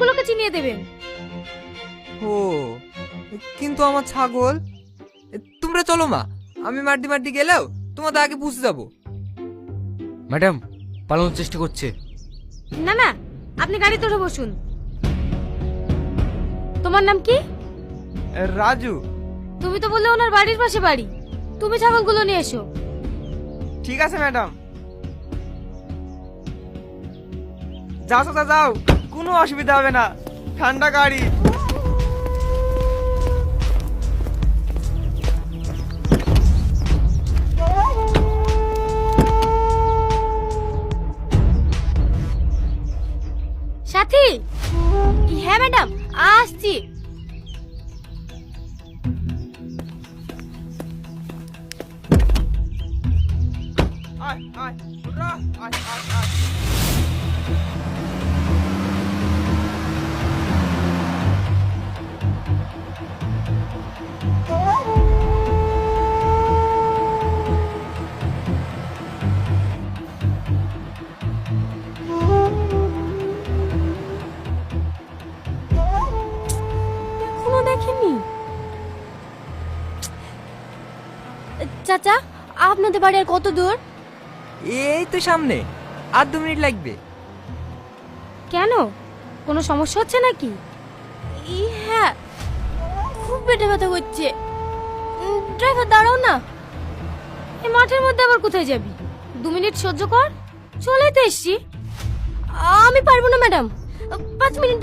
সবগুলোকে চিনিয়ে দেবেন। ও, কিন্তু আমার ছাগল। তোমরা চলো মা, আমি মারদি মারদি গেলেও তোমাদের আগে পৌঁছে যাবো। ম্যাডাম পালানোর চেষ্টা করছে। না না, আপনি গাড়িতে উঠে বসুন। তোমার নাম কি? রাজু। তুমি তো বললে ওনার বাড়ির পাশে বাড়ি। তুমি ছাগলগুলো নিয়ে এসো। ঠিক আছে ম্যাডাম। যাও চাচা যাও, কোনো অসুবিধা হবে না, ঠান্ডা গাড়ি। সাথী। হ্যাঁ ম্যাডাম, আসছি। আয় আয় ওরা, আয় আয় আয়। এখনো দেখেননি? চাচা, আপনাদের বাড়ি আর কত দূর? এই তো সামনে, আর 2 মিনিট লাগবে। কেন, কোনো সমস্যা হচ্ছে নাকি? হ্যাঁ, খুব পেটে ব্যথা করছে। ড্রাইভার দাঁড়াও না। এই মাঠের মধ্যে আবার কোথায় যাবি? 2 মিনিট সহ্য কর, চলে তো এসছি। আমি পারবো না ম্যাডাম, 5 মিনিট